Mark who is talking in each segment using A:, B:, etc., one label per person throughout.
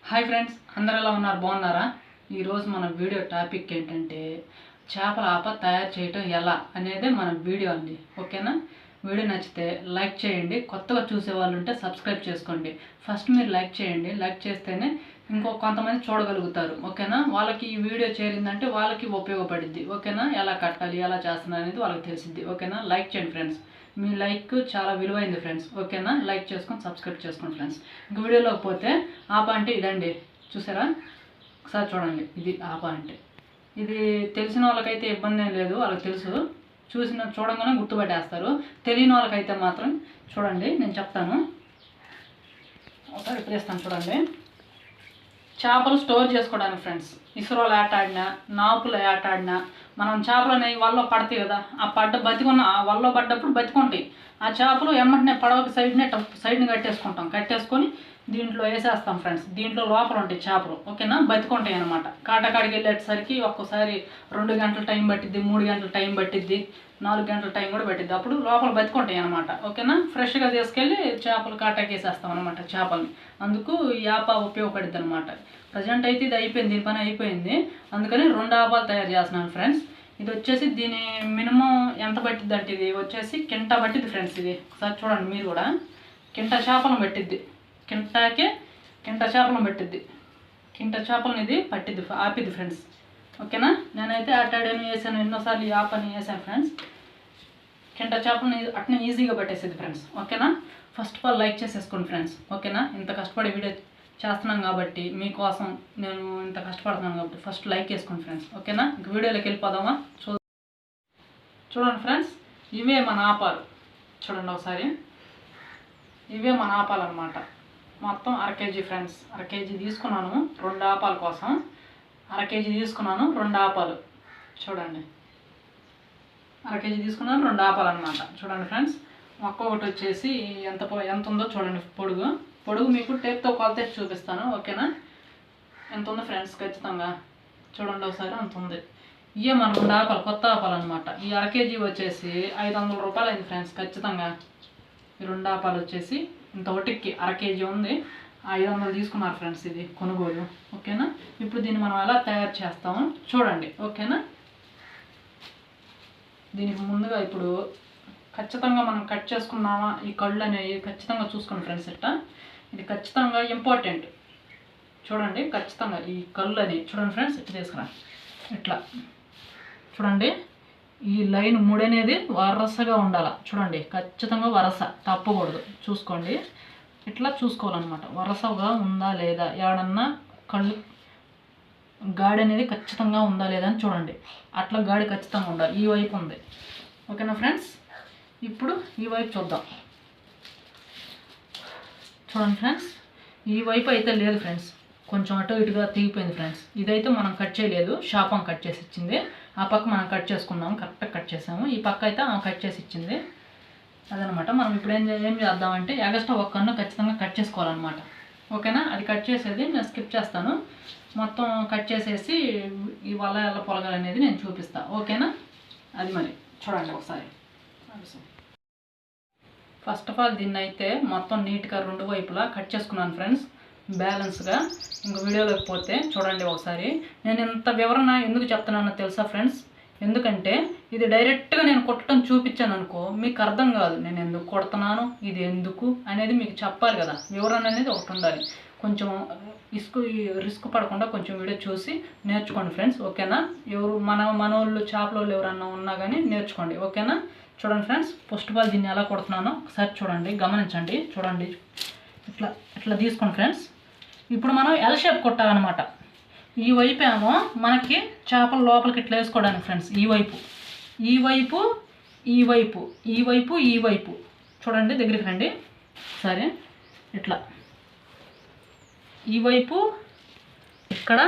A: Hi friends, అందరూ ఎలా ఉన్నారు? బాగున్నారా? ఈరోజు మన వీడియో టాపిక్ ఏంటంటే చేపల ఆప తయారు చేయటం ఎలా అనేది మన వీడియో అండి. ఓకేనా? వీడియో నచ్చితే లైక్ చేయండి. కొత్తగా చూసే వాళ్ళు ఉంటే సబ్స్క్రైబ్ చేసుకోండి. ఫస్ట్ మీరు లైక్ చేయండి. లైక్ చేస్తేనే కొంతమంది చూడగలుగుతారు. ఓకేనా? వాళ్ళకి ఈ వీడియో చేరిందంటే వాళ్ళకి ఉపయోగపడుద్ది. ఓకేనా? ఎలా కట్టాలి, ఎలా చేస్తున్నారు అనేది వాళ్ళకి తెలిసిద్ది. ఓకేనా? లైక్ చేయండి ఫ్రెండ్స్. మీ లైక్ చాలా విలువైంది ఫ్రెండ్స్. ఓకేనా? లైక్ చేసుకొని సబ్స్క్రైబ్ చేసుకోండి ఫ్రెండ్స్. ఇంక వీడియోలోకి పోతే ఆప అంటే ఇదండి. చూసారా? ఒకసారి చూడండి. ఇది ఆప అంటే ఇది తెలిసిన వాళ్ళకైతే ఇబ్బంది ఏం లేదు, వాళ్ళకి తెలుసు. చూడంగానే గుర్తుపట్టేస్తారు. తెలియని వాళ్ళకైతే మాత్రం చూడండి, నేను చెప్తాను. ఒకసారి ఇప్పుడేస్తాను చూడండి. చేపలు స్టోర్ చేసుకోవడానికి ఫ్రెండ్స్, ఇసురోలు ఏటాడినా, నాపులు ఏటాడినా, మనం చేపలు అనేవి వల్ల పడతాయి కదా, ఆ బతికున్న ఆ వల్ల పడ్డప్పుడు బతికుంటాయి. ఆ చేపలు ఎమ్మటనే పడవకి సైడ్ని కట్టేసుకొని దీంట్లో వేసేస్తాం ఫ్రెండ్స్. దీంట్లో లోపల ఉంటాయి చేపలు. ఓకేనా? బతికుంటాయి అనమాట. కాటకాడికి వెళ్ళేసరికి ఒక్కోసారి 2 గంటల టైం పట్టిద్ది, 3 గంటల టైం పట్టిద్ది, 4 గంటల టైం కూడా పట్టిద్ది. అప్పుడు లోపల బతికుంటాయి అనమాట. ఓకేనా? ఫ్రెష్గా తీసుకెళ్ళి చేపలు కాటాకి వేసేస్తాం అనమాట చేపల్ని. అందుకు ఈ ఆప ఉపయోగపడుద్ది అనమాట. ప్రజెంట్ అయితే ఇది అయిపోయింది, దీని పని అయిపోయింది. అందుకని 2 ఆపాలు తయారు చేస్తున్నాను ఫ్రెండ్స్. ఇది వచ్చేసి దీని మినిమం ఎంత పట్టిద్ది అంటే ఇది వచ్చేసి కింటా పట్టిద్ది ఫ్రెండ్స్. ఇది ఒకసారి చూడండి మీరు కూడా. కింటా చేపలను పట్టిద్ది. కింటా చేపలను పట్టిద్ది. కింటా చేపలను ఇది పట్టిద్ది, ఆపిద్ది ఫ్రెండ్స్. ఓకేనా? నేనైతే అట్టాడని వేసాను, ఎన్నోసార్లు ఈ ఆపని వేసాను ఫ్రెండ్స్. కింటా చేపలను అట్నే ఈజీగా పట్టేసేది ఫ్రెండ్స్. ఓకేనా? ఫస్ట్ ఆఫ్ ఆల్ లైక్ చేసేసుకోండి ఫ్రెండ్స్. ఓకేనా? ఇంత కష్టపడి వీడియో చేస్తున్నాం కాబట్టి, మీకోసం నేను ఇంత కష్టపడుతున్నాను కాబట్టి ఫస్ట్ లైక్ చేసుకోండి ఫ్రెండ్స్. ఓకేనా? ఇంక వీడియోలోకి వెళ్ళిపోదామా? చూడండి ఫ్రెండ్స్, ఇవే మన ఆపాలు. చూడండి ఒకసారి, ఇవే మన ఆపాలు అనమాట. మొత్తం 1/2 కేజీ ఫ్రెండ్స్. 1/2 కేజీ తీసుకున్నాను 2 ఆపాల కోసం. 1/2 కేజీ తీసుకున్నాను 2 ఆపాలు. చూడండి, 1/2 కేజీ తీసుకున్నాను 2 ఆపాలు అనమాట. చూడండి ఫ్రెండ్స్, ఒక్కొక్కటి వచ్చేసి ఎంత ఉందో చూడండి. పొడుగు మీకు టేప్తో కొలత చూపిస్తాను. ఓకేనా? ఎంత ఉందో ఫ్రెండ్స్ ఖచ్చితంగా చూడండి ఒకసారి. అంత ఉంది. ఇవే మన 2 ఆపాలు, కొత్త ఆపాలు అనమాట. ఈ 1/2 కేజీ వచ్చేసి 500 రూపాయలు అయింది ఫ్రెండ్స్ ఖచ్చితంగా. ఈ 2 ఆపాలు వచ్చేసి ఇంత ఒకటికి 1/2 కేజీ ఉంది, 500 తీసుకున్నారు ఫ్రెండ్స్ ఇది కొనుగోలు. ఓకేనా? ఇప్పుడు దీన్ని మనం ఎలా తయారు చేస్తాము చూడండి. ఓకేనా? దీనికి ముందుగా ఇప్పుడు ఖచ్చితంగా మనం కట్ చేసుకున్నామా, ఈ కళ్ళు అనేవి ఖచ్చితంగా చూసుకోండి ఫ్రెండ్స్. ఇది ఖచ్చితంగా ఇంపార్టెంట్. చూడండి, ఖచ్చితంగా ఈ కళ్ళు అని చూడండి ఫ్రెండ్స్. ఇట్లా తీసుకురా, ఇట్లా చూడండి. ఈ లైన్ 3 అనేది వరసగా ఉండాలి. చూడండి, ఖచ్చితంగా వరస తప్పకూడదు. చూసుకోండి, ఇట్లా చూసుకోవాలన్నమాట. వరసగా ఉందా లేదా, ఏడన్నా కళ్ళు గాడి అనేది ఖచ్చితంగా ఉందా లేదా అని చూడండి. అట్లా గాడి ఖచ్చితంగా ఉండాలి. ఈ వైపు ఉంది. ఓకేనా ఫ్రెండ్స్? ఇప్పుడు ఈ వైపు చూద్దాం. చూడండి ఫ్రెండ్స్, ఈ వైపు అయితే లేదు ఫ్రెండ్స్, కొంచెం అటు ఇటుగా తెగిపోయింది ఫ్రెండ్స్. ఇదైతే మనం కట్ చేయలేదు, షాపం కట్ చేసి ఇచ్చింది. ఆ పక్క మనం కట్ చేసుకున్నాము, కరెక్ట్గా కట్ చేసాము. ఈ పక్క అయితే ఆమె కట్ చేసి ఇచ్చింది. అదనమాట. మనం ఇప్పుడు ఏం చేద్దామంటే ఎగస్ట్రా ఒక కన్ను ఖచ్చితంగా కట్ చేసుకోవాలన్నమాట. ఓకేనా? అది కట్ చేసేది నేను స్కిప్ చేస్తాను. మొత్తం కట్ చేసేసి ఈ వల్ల ఎలా పొలగాలి అనేది నేను చూపిస్తాను. ఓకేనా? అది మరి చూడండి ఒకసారి. ఫస్ట్ ఆఫ్ ఆల్ దీన్ని అయితే మొత్తం నీట్గా 2 వైపులా కట్ చేసుకున్నాను ఫ్రెండ్స్, బ్యాలెన్స్గా. ఇంక వీడియోలోకి పోతే చూడండి ఒకసారి. నేను ఇంత వివరణ ఎందుకు చెప్తున్నానో తెలుసా ఫ్రెండ్స్? ఎందుకంటే ఇది డైరెక్ట్గా నేను కొట్టడం చూపించాను అనుకో, మీకు అర్థం కాదు. నేను ఎందుకు కొడుతున్నాను, ఇది ఎందుకు అనేది మీకు చెప్పాలి కదా. వివరణ అనేది ఒకటి ఉండాలి. కొంచెం రిస్క్ పడకుండా కొంచెం వీడియో చూసి నేర్చుకోండి ఫ్రెండ్స్. ఓకేనా? మనోళ్ళు చేపల ఎవరన్నా ఉన్నా కానీ నేర్చుకోండి. ఓకేనా? చూడండి ఫ్రెండ్స్, ఫస్ట్ ఆఫ్ ఆల్ దీన్ని ఎలా కొడుతున్నానో ఒకసారి చూడండి, గమనించండి. చూడండి, ఇట్లా తీసుకోండి ఫ్రెండ్స్. ఇప్పుడు మనం ఎల్ షేప్ కొట్టాలన్నమాట. ఈ వైపు ఏమో మనకి చేపల లోపలికి ఇట్లా వేసుకోవడానికి ఫ్రెండ్స్. ఈ వైపు చూడండి, దగ్గరికి రండి సరే. ఇట్లా ఈ వైపు ఇక్కడ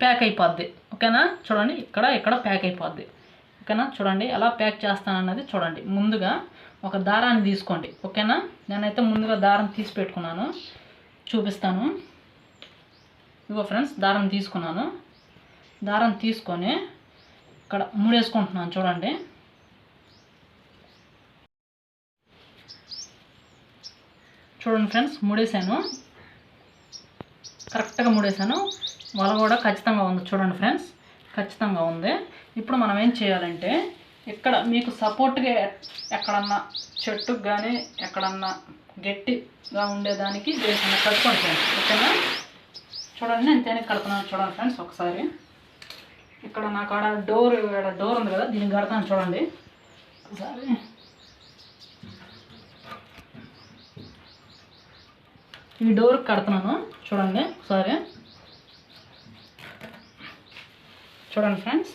A: ప్యాక్ అయిపోద్ది. ఓకేనా? చూడండి, ఇక్కడ ప్యాక్ అయిపోద్ది. ఓకేనా? చూడండి ఎలా ప్యాక్ చేస్తానన్నది చూడండి. ముందుగా ఒక దారాన్ని తీసుకోండి. ఓకేనా? నేనైతే ముందుగా దారం తీసి పెట్టుకున్నాను, చూపిస్తాను. ఇగో ఫ్రెండ్స్, దారం తీసుకున్నాను. దారం తీసుకొని ఇక్కడ ముడేసుకుంటున్నాను. చూడండి, ఫ్రెండ్స్ ముడేసాను. కరెక్ట్గా ముడేసాను. వల కూడా ఖచ్చితంగా ఉంది చూడండి ఫ్రెండ్స్, ఖచ్చితంగా ఉంది. ఇప్పుడు మనం ఏం చేయాలంటే ఇక్కడ మీకు సపోర్ట్గా ఎక్కడన్నా చెట్టుకు కానీ ఎక్కడన్నా గట్టిగా ఉండేదానికి దేశంగా కట్టుకోండి ఫ్రెండ్స్. ఓకేనా, చూడండి నేను తేనె కడుతున్నాను చూడండి ఫ్రెండ్స్. ఒకసారి ఇక్కడ నాకు ఆడ డోర్ ఉంది కదా, దీనికి కడతాను చూడండి ఒకసారి. ఈ డోర్కి కడుతున్నాను చూడండి ఒకసారి. చూడండి ఫ్రెండ్స్,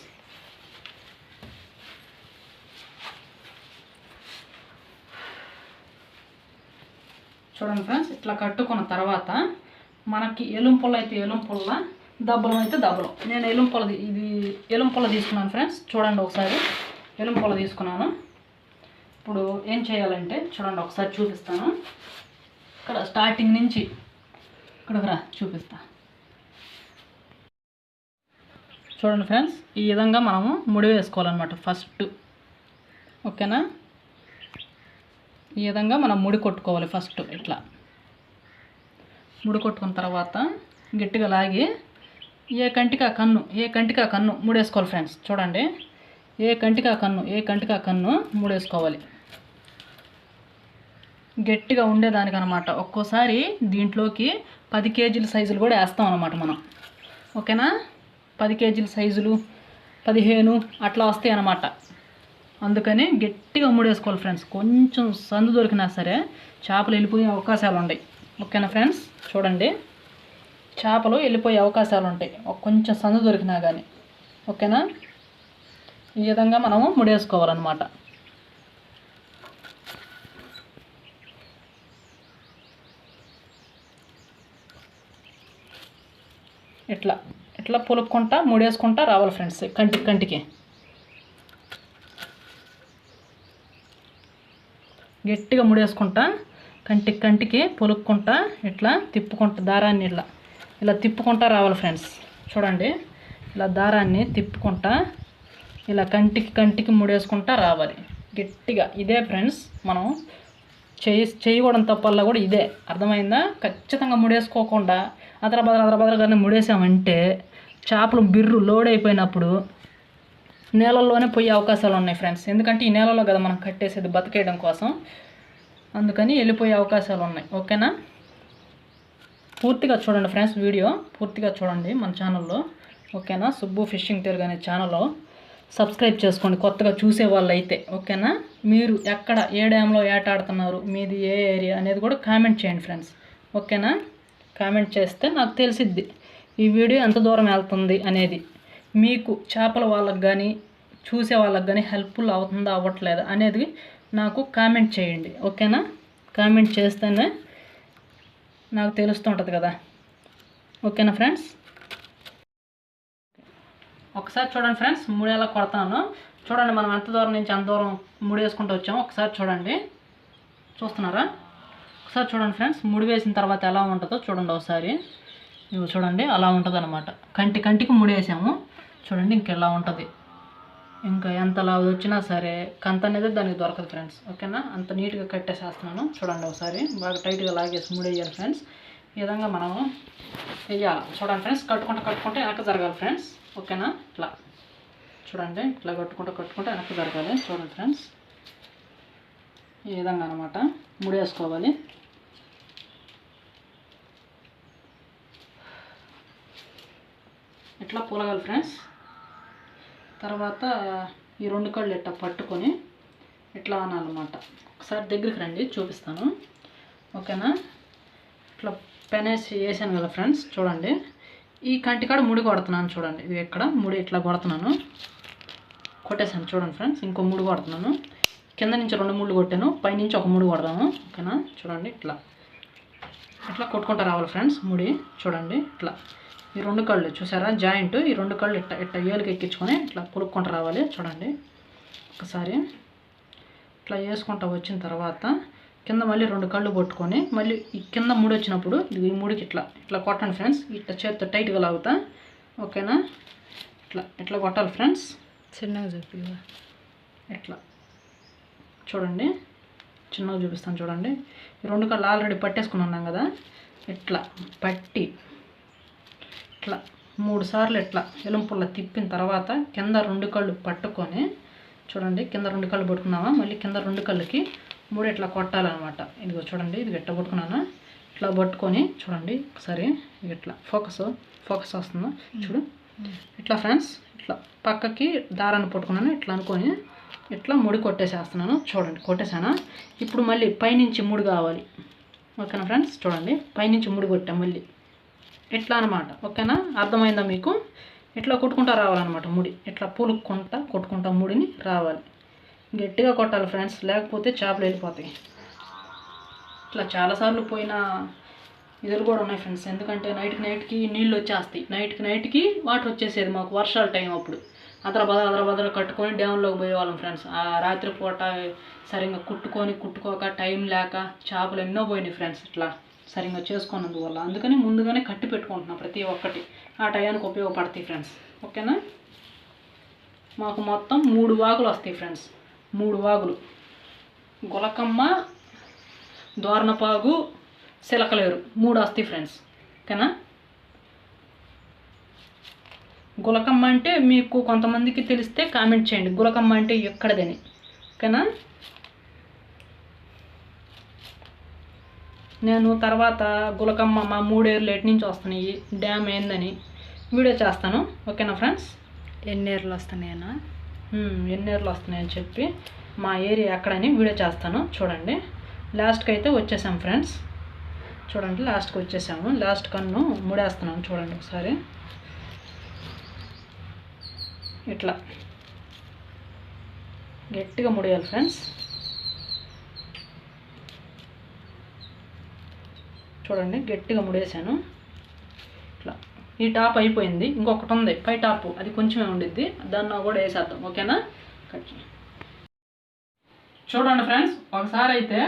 A: చూడండి ఫ్రెండ్స్, ఇట్లా కట్టుకున్న తర్వాత మనకి ఎలుంపుల్ల అయితే ఎలుంపుల్ల, దబ్బలం అయితే దబ్బలం. నేను ఎలుంపుల్ల తీసుకున్నాను ఫ్రెండ్స్. చూడండి ఒకసారి ఎలుంపుల్ల తీసుకున్నాను. ఇప్పుడు ఏం చేయాలంటే చూడండి ఒకసారి చూపిస్తాను. ఇక్కడ స్టార్టింగ్ నుంచి ఇక్కడికి రా చూపిస్తా. చూడండి ఫ్రెండ్స్, ఈ విధంగా మనము ముడి వేసుకోవాలన్నమాట ఫస్ట్. ఓకేనా, ఈ విధంగా మనం ముడి కొట్టుకోవాలి ఫస్ట్. ఇట్లా ముడి కొట్టుకున్న తర్వాత గట్టిగా లాగి ఏ కంటికి ఆ కన్ను ముడేసుకోవాలి ఫ్రెండ్స్. చూడండి, ఏ కంటికి ఆ కన్ను ముడేసుకోవాలి గట్టిగా ఉండేదానికనమాట. ఒక్కోసారి దీంట్లోకి 10 కేజీల సైజులు కూడా వేస్తాం అనమాట మనం. ఓకేనా, 10 కేజీల సైజులు 15 అట్లా వస్తాయి అన్నమాట. అందుకని గట్టిగా ముడేసుకోవాలి ఫ్రెండ్స్. కొంచెం సందు దొరికినా సరే చేపలు వెళ్ళిపోయే అవకాశాలు ఉంటాయి. ఓకేనా ఫ్రెండ్స్, చూడండి చేపలు వెళ్ళిపోయే అవకాశాలు ఉంటాయి కొంచెం సందు దొరికినా కానీ. ఓకేనా, ఈ విధంగా మనము ముడేసుకోవాలన్నమాట. ఇట్లా ఇట్లా పులుపుకుంటా ముడేసుకుంటా రావాలి ఫ్రెండ్స్. కంటికి గట్టిగా ముడేసుకుంటా కంటికి పులుపుకుంటా ఇట్లా తిప్పుకుంటా దారాన్ని ఇలా తిప్పుకుంటా రావాలి ఫ్రెండ్స్. చూడండి, ఇలా దారాన్ని తిప్పుకుంటా ఇలా కంటికి ముడేసుకుంటా రావాలి గట్టిగా. ఇదే ఫ్రెండ్స్ మనం చేయకూడని తప్పల్లా కూడా ఇదే. అర్థమైందా? ఖచ్చితంగా ముడేసుకోకుండా అదరబదరగానే ముడేసామంటే చేపలు బిర్రు లోడ్ అయిపోయినప్పుడు నేలల్లోనే పోయే అవకాశాలు ఉన్నాయి ఫ్రెండ్స్. ఎందుకంటే ఈ నేలలో కదా మనం కట్టేసేది బతికేయడం కోసం, అందుకని వెళ్ళిపోయే అవకాశాలు ఉన్నాయి. ఓకేనా, పూర్తిగా చూడండి ఫ్రెండ్స్, వీడియో పూర్తిగా చూడండి మన ఛానల్లో. ఓకేనా, సుబ్బు ఫిషింగ్ తెలుగు అనే ఛానల్లో సబ్స్క్రైబ్ చేసుకోండి కొత్తగా చూసే వాళ్ళు అయితే. ఓకేనా, మీరు ఎక్కడ ఏ డ్యాంలో ఆడుతున్నారు, మీది ఏ ఏరియా అనేది కూడా కామెంట్ చేయండి ఫ్రెండ్స్. ఓకేనా, కామెంట్ చేస్తే నాకు తెలిసిద్ది ఈ వీడియో ఎంత దూరం వెళ్తుంది అనేది. మీకు చేపల వాళ్ళకి కానీ చూసే వాళ్ళకి కానీ హెల్ప్ఫుల్ అవుతుందా అవ్వట్లేదా అనేది నాకు కామెంట్ చేయండి. ఓకేనా, కామెంట్ చేస్తేనే నాకు తెలుస్తుంటుంది కదా. ఓకేనా ఫ్రెండ్స్, ఒకసారి చూడండి ఫ్రెండ్స్, ముడి ఎలా కొడతాను చూడండి. మనం ఎంత దూరం నుంచి అంత దూరం ముడి వేసుకుంటూ వచ్చాము. ఒకసారి చూడండి, చూస్తున్నారా? ఒకసారి చూడండి ఫ్రెండ్స్, ముడి వేసిన తర్వాత ఎలా ఉంటుందో చూడండి ఒకసారి. ఇవి చూడండి అలా ఉంటుంది అనమాట. కంటికి ముడి వేసాము చూడండి, ఇంకెలా ఉంటుంది. ఇంకా ఎంతలా వచ్చినా సరే కంత అనేది దానికి దొరకదు ఫ్రెండ్స్. ఓకేనా, అంత నీట్గా కట్టేసేస్తున్నాను చూడండి ఒకసారి. బాగా టైట్గా లాగేసి ముడి వేయాలి ఫ్రెండ్స్. ఈ విధంగా మనము వేయాలి చూడండి ఫ్రెండ్స్. కట్టుకుంటే వెనక్కి జరగాలి ఫ్రెండ్స్. ఓకేనా, ఇట్లా చూడండి, ఇట్లా కట్టుకుంటే వెనక్కి జరగాలి చూడండి ఫ్రెండ్స్. ఈ విధంగా అనమాట ముడి వేసుకోవాలి. ఇట్లా పూలగాలి ఫ్రెండ్స్. తర్వాత ఈ 2 కళ్ళు ఇట్లా పట్టుకొని ఇట్లా అనాలన్నమాట. ఒకసారి దగ్గరికి రండి చూపిస్తాను. ఓకేనా, ఇట్లా పెనేసి వేసాను కదా ఫ్రెండ్స్. చూడండి, ఈ కంటికాడ ముడి కొడుతున్నాను చూడండి. ఇది ఇక్కడ ముడి ఇట్లా కొడుతున్నాను, కొట్టేసాను చూడండి ఫ్రెండ్స్. ఇంకో ముడి కొడుతున్నాను. కింద నుంచి 2 ముళ్ళు కొట్టాను, పైనుంచి 1 ముడి కొడదాము. ఓకేనా, చూడండి ఇట్లా కొట్టుకుంటూ రావాలి ఫ్రెండ్స్ ముడి. చూడండి ఇట్లా ఈ 2 కళ్ళు చూసారా జాయింట్, ఈ 2 కళ్ళు ఇట్లా ఏలుకి ఎక్కించుకొని ఇట్లా పులుక్కుంటూ రావాలి చూడండి. ఒకసారి ఇట్లా వేసుకుంటూ వచ్చిన తర్వాత కింద మళ్ళీ 2 కళ్ళు పట్టుకొని మళ్ళీ ఈ కింద ముడి వచ్చినప్పుడు ఈ ముడికి ఇట్లా కొట్టండి ఫ్రెండ్స్. ఇట్లా చేతితో టైట్గా లాగుతా. ఓకేనా, ఇట్లా కొట్టాలి ఫ్రెండ్స్. చిన్నగా చూపి ఇట్లా చూడండి, చిన్నగా చూపిస్తాను చూడండి. ఈ 2 కళ్ళు ఆల్రెడీ పట్టేసుకుని ఉన్నాం కదా, ఇట్లా పట్టి ఇట్లా 3 సార్లు ఇట్లా ఎలుంపుల్ల తిప్పిన తర్వాత కింద 2 కళ్ళు పట్టుకొని చూడండి, కింద 2 కళ్ళు పట్టుకున్నామా, మళ్ళీ కింద 2 కళ్ళకి 3 ఇట్లా కొట్టాలన్నమాట. ఇదిగో చూడండి, ఇది ఇట్లా పట్టుకున్నానా, ఇట్లా పట్టుకొని చూడండి ఒకసారి ఇట్లా ఫోకస్ వస్తుందా చూడు. ఇట్లా ఫ్రెండ్స్ ఇట్లా పక్కకి దారాన్ని పట్టుకున్నాను, ఇట్లా అనుకొని ఇట్లా ముడి కొట్టేసేస్తున్నాను. చూడండి కొట్టేసానా. ఇప్పుడు మళ్ళీ పైనుంచి 3 కావాలి. ఓకేనా ఫ్రెండ్స్, చూడండి పైనుంచి 3 కొట్టాం మళ్ళీ ఇట్లా అనమాట. ఓకేనా, అర్థమైందా మీకు? ఇట్లా కొట్టుకుంటా రావాలన్నమాట ముడి, ఇట్లా పూలుక్కుంటా కొట్టుకుంటా ముడిని రావాలి. గట్టిగా కొట్టాలి ఫ్రెండ్స్, లేకపోతే చేపలు వెళ్ళిపోతాయి. ఇట్లా చాలాసార్లు పోయిన ఇదులు కూడా ఉన్నాయి ఫ్రెండ్స్. ఎందుకంటే నైట్కి నీళ్ళు వచ్చేస్తాయి, నైట్కి వాటర్ వచ్చేసేది మాకు వర్షాల టైం అప్పుడు. అదర కట్టుకొని డ్యామ్లోకి పోయేవాళ్ళం ఫ్రెండ్స్. ఆ రాత్రిపూట సరిగ్గా కుట్టుకోక టైం లేక చేపలు ఎన్నో పోయినాయి ఫ్రెండ్స్, ఇట్లా సరిగ్గా చేసుకున్నందువల్ల. అందుకని ముందుగానే కట్టి పెట్టుకుంటున్నాం ప్రతి ఒక్కటి, ఆ టయానికి ఉపయోగపడతాయి ఫ్రెండ్స్. ఓకేనా, మాకు మొత్తం 3 వాగులు వస్తాయి ఫ్రెండ్స్. 3 వాగులు, గులకమ్మ, దోర్నపాగు, సిలకలేరు 3 వస్తాయి ఫ్రెండ్స్. ఓకేనా, గులకమ్మ అంటే మీకు కొంతమందికి తెలిస్తే కామెంట్ చేయండి, గులకమ్మ అంటే ఎక్కడదని. ఓకేనా, నేను తర్వాత గులకమ్మ మా 3 ఏర్లు ఎటు నుంచి వస్తున్నాయి, డ్యామ్ ఏందని వీడియో చేస్తాను. ఓకేనా ఫ్రెండ్స్,
B: ఎన్ని ఏర్లు వస్తున్నాయన్నా,
A: ఎన్ని ఏర్లు వస్తున్నాయని చెప్పి మా ఏరియా ఎక్కడని వీడియో చేస్తాను. చూడండి, లాస్ట్కి అయితే వచ్చేసాం ఫ్రెండ్స్. చూడండి లాస్ట్కి వచ్చేసాము. లాస్ట్ కన్ను ముడేస్తున్నాను చూడండి ఒకసారి. ఇట్లా గట్టిగా ముడియాలి ఫ్రెండ్స్. చూడండి గట్టిగా ముడేసాను. ఇట్లా ఈ టాప్ అయిపోయింది, ఇంకొకటి ఉంది పై టాపు, అది కొంచెమే ఉండిద్ది, దాన్ని కూడా వేసేద్దాం. ఓకేనా, చూడండి ఫ్రెండ్స్, ఒకసారి అయితే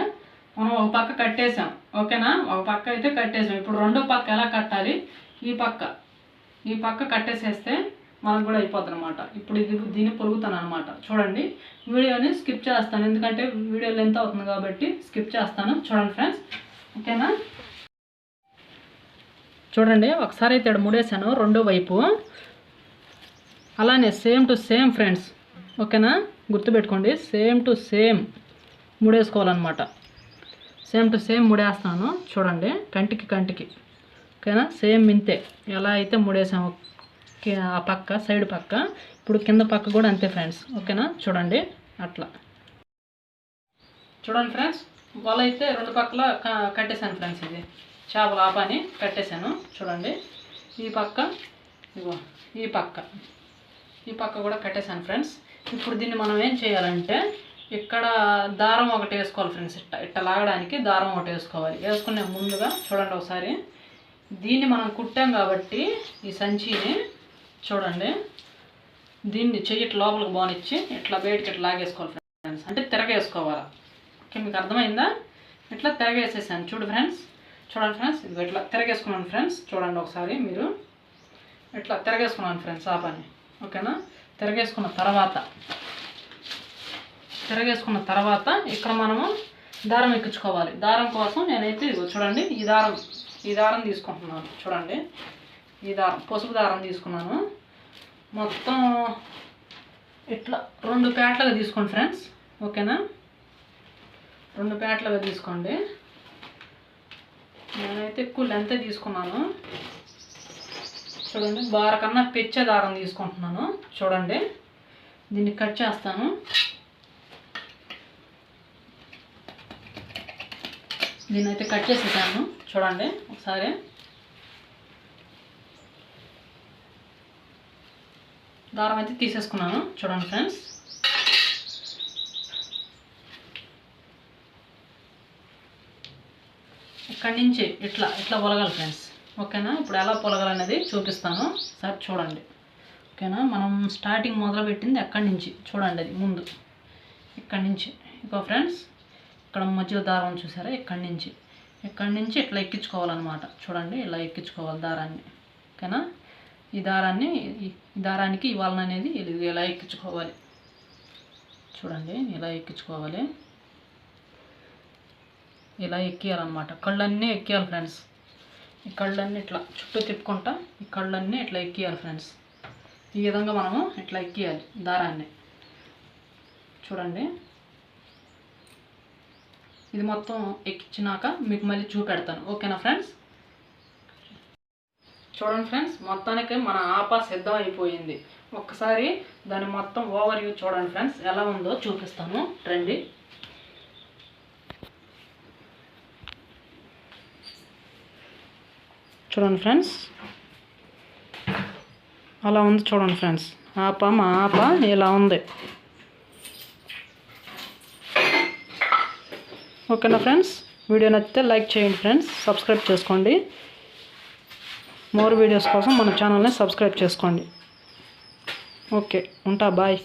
A: మనం ఒక పక్క కట్టేసాం. ఓకేనా, ఒక పక్క అయితే కట్టేసాం. ఇప్పుడు రెండో పక్క ఎలా కట్టాలి, ఈ పక్క కట్టేసేస్తే మనకు కూడా అయిపోతుంది అనమాట. ఇప్పుడు దీన్ని పొలుగుతాను అనమాట. చూడండి, వీడియోని స్కిప్ చేస్తాను, ఎందుకంటే వీడియో లెంత్ అవుతుంది కాబట్టి స్కిప్ చేస్తాను. చూడండి ఫ్రెండ్స్. ఓకేనా, చూడండి ఒకసారి అయితే ఇక్కడ ముడేసాను రెండో వైపు, అలానే సేమ్ టు సేమ్ ఫ్రెండ్స్. ఓకేనా, గుర్తుపెట్టుకోండి, సేమ్ టు సేమ్ ముడేసుకోవాలన్నమాట. సేమ్ టు సేమ్ ముడేస్తాను చూడండి, కంటికి. ఓకేనా, సేమ్ ఇంతే ఎలా అయితే ముడేసాము ఆ పక్క సైడ్ పక్క, ఇప్పుడు కింద పక్క కూడా అంతే ఫ్రెండ్స్. ఓకేనా, చూడండి అట్లా. చూడండి ఫ్రెండ్స్, వల అయితే 2 పక్కల కట్టేశాను ఫ్రెండ్స్. ఇది చేపల ఆపాని కట్టేశాను. చూడండి, ఈ పక్క ఇగో ఈ పక్క కూడా కట్టేశాను ఫ్రెండ్స్. ఇప్పుడు దీన్ని మనం ఏం చేయాలంటే ఇక్కడ దారం ఒకటి వేసుకోవాలి ఫ్రెండ్స్. ఇట్ట లాగడానికి దారం ఒకటి వేసుకోవాలి. వేసుకునే ముందుగా చూడండి ఒకసారి, దీన్ని మనం కుట్టాం కాబట్టి ఈ సంచిని చూడండి, దీన్ని చెయ్యి లోపలికి బానిచ్చి ఇట్లా బయటకి ఇట్లా లాగేసుకోవాలి ఫ్రెండ్స్, అంటే తిరగేసుకోవాలి. ఓకే, మీకు అర్థమైందా? ఇట్లా తిరగేసేసాను చూడండి ఫ్రెండ్స్. ఇది ఇట్లా తిరగేసుకున్నాను ఫ్రెండ్స్. చూడండి ఒకసారి మీరు, ఇట్లా తిరగేసుకున్నాను ఫ్రెండ్స్ ఆ పని. ఓకేనా, తిరగేసుకున్న తర్వాత ఇక్కడ మనము దారం ఎక్కించుకోవాలి. దారం కోసం నేనైతే ఇదిగో చూడండి ఈ దారం తీసుకుంటున్నాను. చూడండి, ఈ దారం పసుపు దారం తీసుకున్నాను. మొత్తం ఇట్లా 2 పేటలుగా తీసుకోండి ఫ్రెండ్స్. ఓకేనా, 2 పేటలుగా తీసుకోండి. నేనైతే ఎక్కువ లెంత్ తీసుకున్నాను. చూడండి, బారకన్నా పెచ్చే దారం తీసుకుంటున్నాను. చూడండి, దీన్ని కట్ చేస్తాను. దీన్ని అయితే కట్ చేసేసాను. చూడండి ఒకసారి, దారం అయితే తీసేసుకున్నాను. చూడండి ఫ్రెండ్స్, ఇక్కడి నుంచి ఇట్లా పొలగాలి ఫ్రెండ్స్. ఓకేనా, ఇప్పుడు ఎలా పొలగాలనేది చూపిస్తాను సార్. చూడండి. ఓకేనా, మనం స్టార్టింగ్ మొదలుపెట్టింది ఎక్కడి నుంచి చూడండి, అది ముందు ఇక్కడి నుంచి. ఇక ఫ్రెండ్స్, ఇక్కడ మధ్యలో దారం చూసారా, ఇక్కడి నుంచి ఇట్లా ఎక్కించుకోవాలన్నమాట. చూడండి, ఇలా ఎక్కించుకోవాలి దారాన్ని. ఓకేనా, ఈ దారానికి ఈ వలన అనేది ఇలా ఎక్కించుకోవాలి. చూడండి, ఇలా ఎక్కించుకోవాలి, ఇలా ఎక్కియాలన్నమాట. కళ్ళన్నీ ఎక్కియాలి ఫ్రెండ్స్. ఈ కళ్ళన్నీ ఇట్లా చుట్టూ తిప్పుకుంటా ఈ కళ్ళన్నీ ఇట్లా ఎక్కియాలి ఫ్రెండ్స్. ఈ విధంగా మనము ఇట్లా ఎక్కియాలి దారాన్ని. చూడండి, ఇది మొత్తం ఎక్కించినాక మీకు మళ్ళీ చూపెడతాను. ఓకేనా ఫ్రెండ్స్? చూడండి ఫ్రెండ్స్, మొత్తానికి మన ఆపా సిద్ధం అయిపోయింది. ఒక్కసారి దాన్ని మొత్తం ఓవర్ వ్యూ చూడండి ఫ్రెండ్స్, ఎలా ఉందో చూపిస్తాను రండి. చూడండి ఫ్రెండ్స్, అలా ఉంది. చూడండి ఫ్రెండ్స్, మా ఆప ఇలా ఉంది. ఓకేనా ఫ్రెండ్స్? వీడియో నచ్చితే లైక్ చేయండి ఫ్రెండ్స్, సబ్స్క్రైబ్ చేసుకోండి. మోర్ వీడియోస్ కోసం మన ఛానల్ని సబ్స్క్రైబ్ చేసుకోండి. ఓకే, ఉంటా, బాయ్.